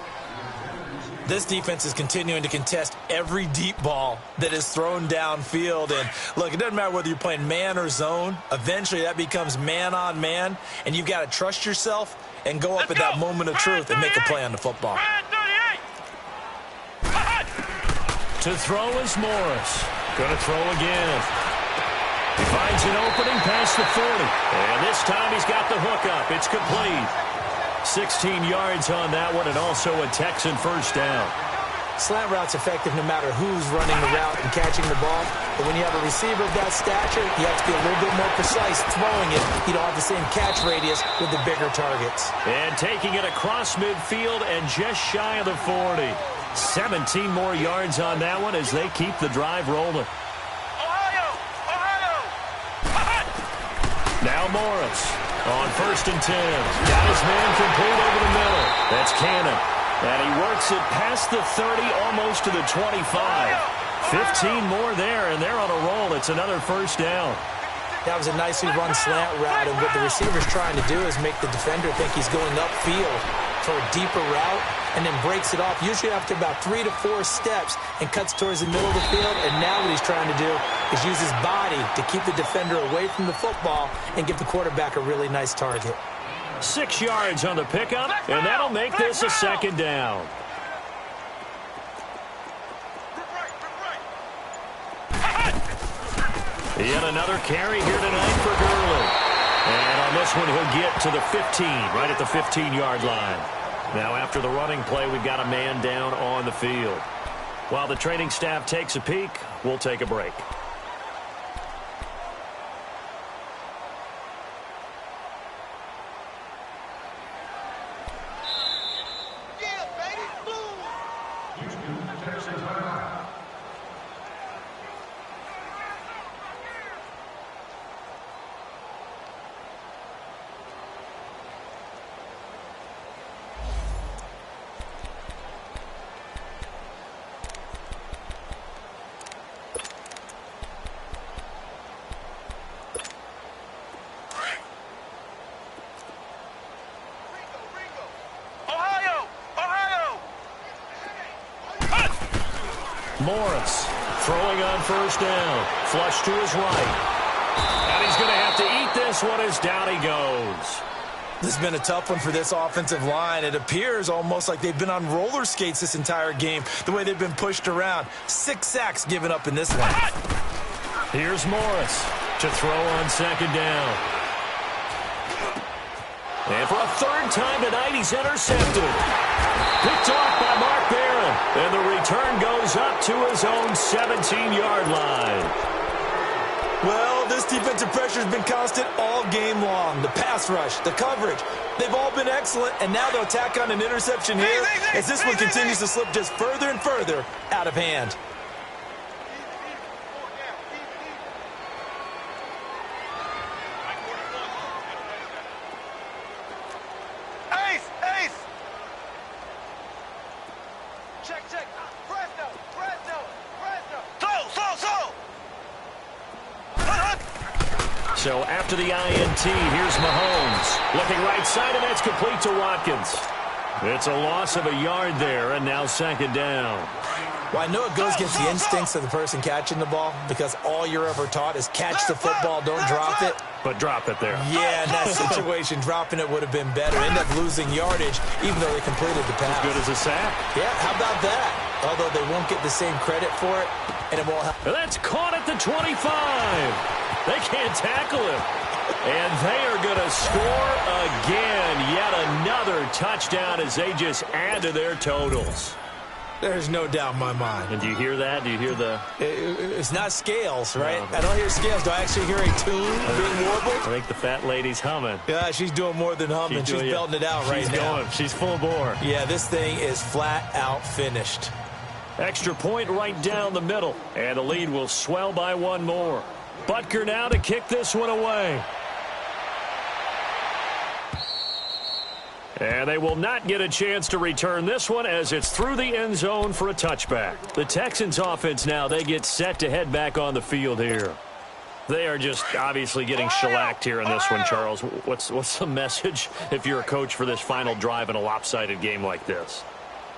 This defense is continuing to contest every deep ball that is thrown downfield. And, look, it doesn't matter whether you're playing man or zone. Eventually, that becomes man-on-man. And you've got to trust yourself and go up at that moment of truth and make a play on the football. To throw is Morris. Going to throw again. He finds an opening past the 40. And this time he's got the hook up. It's complete. 16 yards on that one, and also a Texan 1st down. Slant route's effective no matter who's running the route and catching the ball. But when you have a receiver of that stature, you have to be a little bit more precise throwing it. You don't have the same catch radius with the bigger targets. And taking it across midfield and just shy of the 40. 17 more yards on that one as they keep the drive rolling. Now Morris on 1st and 10. Got his man complete over the middle. That's Cannon. And he works it past the 30, almost to the 25. 15 more there, and they're on a roll. It's another 1st down. That was a nicely run slant route, and what the receiver's trying to do is make the defender think he's going upfield. for a deeper route and then breaks it off, usually after about 3 to 4 steps, and cuts towards the middle of the field. And now what he's trying to do is use his body to keep the defender away from the football and give the quarterback a really nice target. 6 yards on the pickup, and that'll make this a second down. Yet another carry here tonight for Gurley. And on this one, he'll get to the 15, right at the 15-yard line. Now, after the running play, we've got a man down on the field. While the training staff takes a peek, we'll take a break. Morris throwing on first down. Flush to his right. And he's going to have to eat this one as down he goes. This has been a tough one for this offensive line. It appears almost like they've been on roller skates this entire game, the way they've been pushed around. 6 sacks given up in this one. Here's Morris to throw on second down. And for a third time tonight, he's intercepted. Picked off by Mark Barron. And the return goes up to his own 17-yard line. Well, this defensive pressure has been constant all game long. The pass rush, the coverage, they've all been excellent. And now they'll tack on an interception here as this one continues to slip just further and further out of hand. So after the INT, here's Mahomes. Looking right side, and that's complete to Watkins. It's a loss of a yard there, and now second down. Well, I know it goes against the instincts of the person catching the ball because all you're ever taught is catch the football, don't drop it. But drop it there. Yeah, in that situation, dropping it would have been better. End up losing yardage, even though they completed the pass. As good as a sack. Yeah, how about that? Although they won't get the same credit for it, and it won't help. That's caught at the 25. They can't tackle him. And they are going to score again. Yet another touchdown as they just add to their totals. There's no doubt in my mind. And do you hear that? Do you hear the... It's not scales, right? No. I don't hear scales. Do I actually hear a tune being warbled? I think the fat lady's humming. Yeah, she's doing more than humming. She's belting it out right now. Going. She's full bore. Yeah, this thing is flat out finished. Extra point right down the middle. And the lead will swell by one more. Butker now to kick this one away. And they will not get a chance to return this one as it's through the end zone for a touchback. The Texans offense now, they get set to head back on the field here. They are just obviously getting shellacked here in this one, Charles. What's the message if you're a coach for this final drive in a lopsided game like this?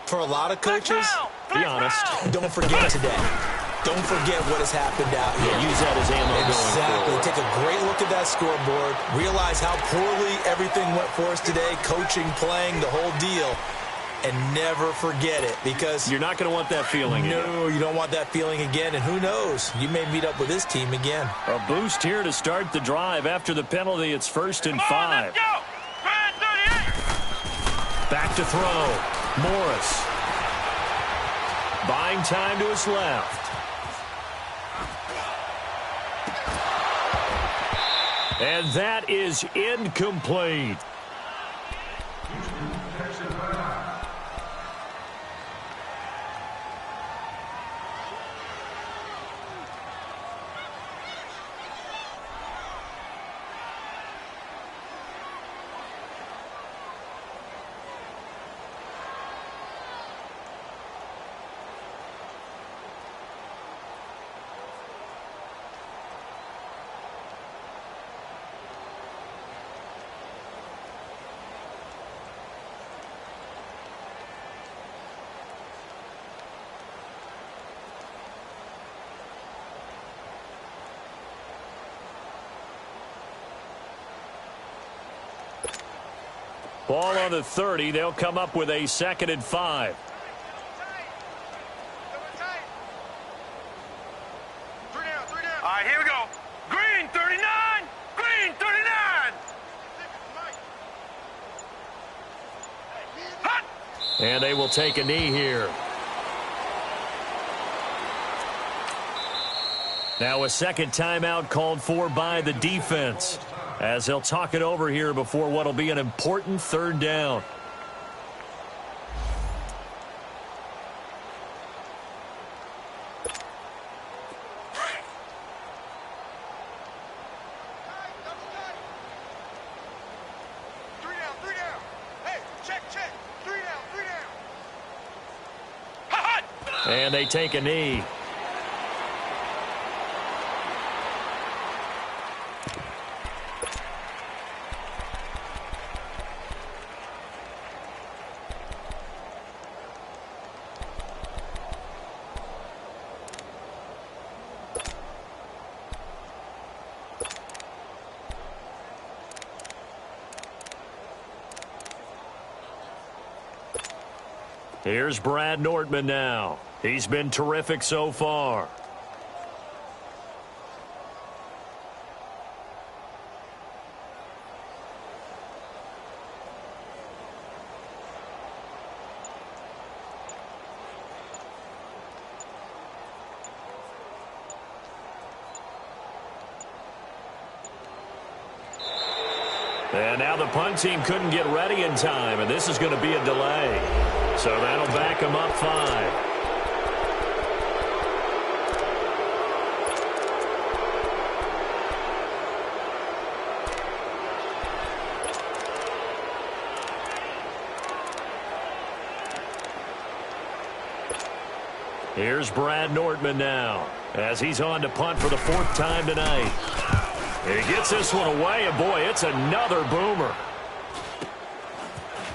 For a lot of coaches, be honest. Don't forget today. Don't forget what has happened out here. Yeah, use that as ammo exactly. going forward. Take a great look at that scoreboard. Realize how poorly everything went for us today. Coaching, playing, the whole deal. And never forget it because... You're not going to want that feeling again. No, you don't want that feeling again. And who knows? You may meet up with this team again. A boost here to start the drive. After the penalty, it's 1st and 5. Let's go! Back to throw. Morris. Buying time to his left. And that is incomplete. Ball on the 30. They'll come up with a 2nd and 5. All right, here we go. Green 39. Green 39. Hot. And they will take a knee here. Now a second timeout called for by the defense, as they'll talk it over here before what will be an important 3rd down. And they take a knee. Here's Brad Nortman now. He's been terrific so far. And now the punt team couldn't get ready in time, and this is going to be a delay. So that'll back them up 5. Here's Brad Nortman now, as he's on to punt for the 4th time tonight. He gets this one away, and boy, it's another boomer.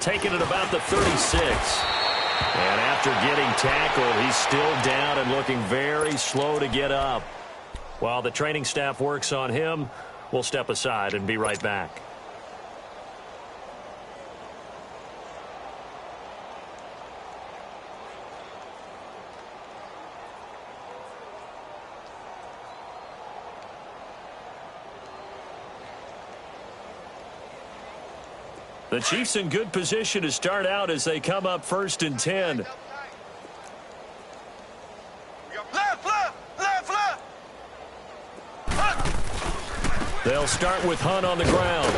Taking it about the 36. And after getting tackled, he's still down and looking very slow to get up. While the training staff works on him, we'll step aside and be right back. The Chiefs in good position to start out as they come up 1st and 10. They'll start with Hunt on the ground.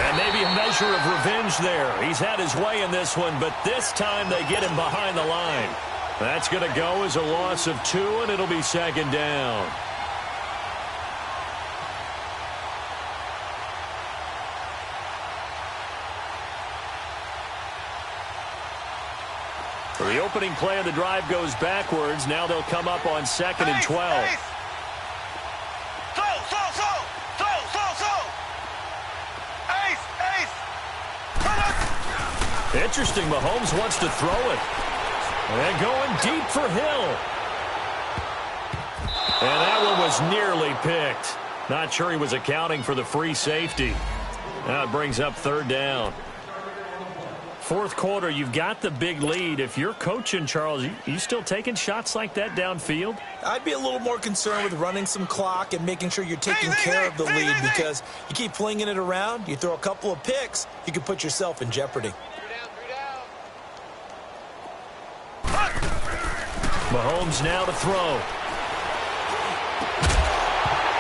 And maybe a measure of revenge there. He's had his way in this one, but this time they get him behind the line. That's going to go as a loss of 2, and it'll be 2nd down. The opening play of the drive goes backwards. Now they'll come up on 2nd and 12. Interesting, Mahomes wants to throw it. And going deep for Hill. And that one was nearly picked. Not sure he was accounting for the free safety. Now it brings up 3rd down. 4th quarter, you've got the big lead. If you're coaching, Charles, you still taking shots like that downfield? I'd be a little more concerned with running some clock and making sure you're taking care of the lead, because you keep flinging it around, you throw a couple of picks, you can put yourself in jeopardy. Mahomes now to throw.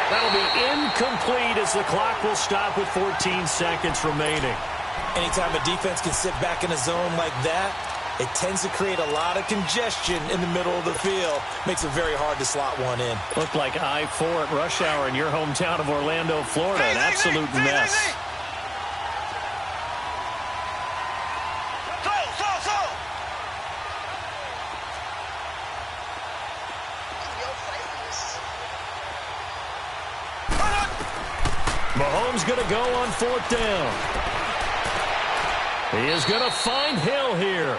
That'll be incomplete as the clock will stop with 14 seconds remaining. Anytime a defense can sit back in a zone like that, it tends to create a lot of congestion in the middle of the field. Makes it very hard to slot one in. Looked like I-4 at rush hour in your hometown of Orlando, Florida. An absolute mess. Mahomes going to go on 4th down. He is going to find Hill here.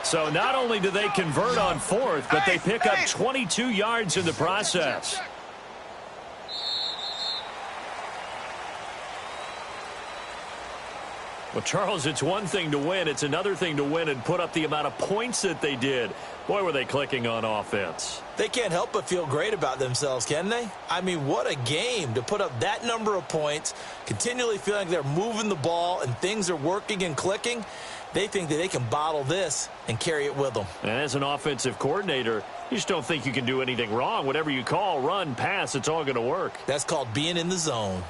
So not only do they convert on 4th, but they pick up 22 yards in the process. Well, Charles, it's one thing to win. It's another thing to win and put up the amount of points that they did. Boy, were they clicking on offense. They can't help but feel great about themselves, can they? I mean, what a game to put up that number of points, continually feeling like they're moving the ball and things are working and clicking. They think that they can bottle this and carry it with them. And as an offensive coordinator, you just don't think you can do anything wrong. Whatever you call, run, pass, it's all going to work. That's called being in the zone.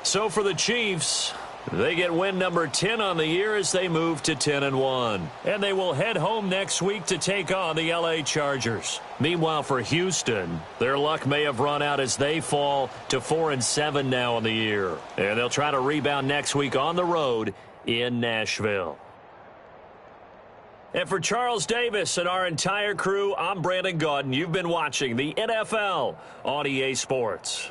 So for the Chiefs, they get win number 10 on the year as they move to 10-1. And they will head home next week to take on the LA Chargers. Meanwhile, for Houston, their luck may have run out as they fall to 4-7 now on the year. And they'll try to rebound next week on the road in Nashville. And for Charles Davis and our entire crew, I'm Brandon Gaudin. You've been watching the NFL on EA Sports.